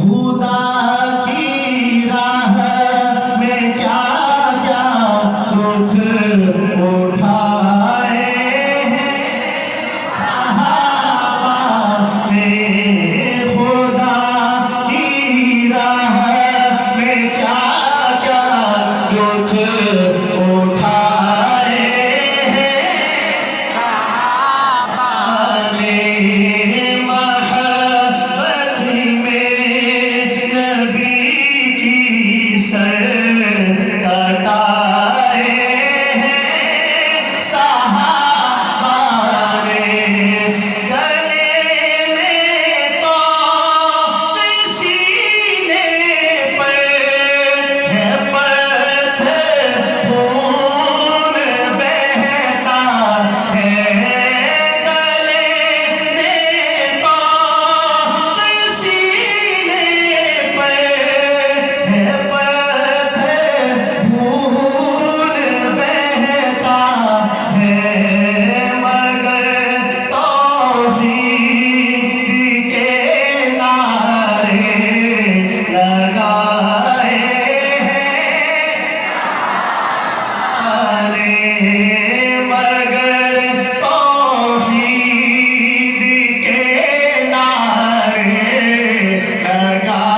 خدا کی راہ میں کیا کیا دکھ اٹھائے ہیں صحابہ نے، خدا کی راہ میں کیا کیا دکھ اٹھائے ہیں صحابہ نے، سر کٹائے ہیں صحابہ نے، گلے میں تو سینے پر ہے پتھر، خون بہتا ہے، گلے میں تو سینے پر ہے لگا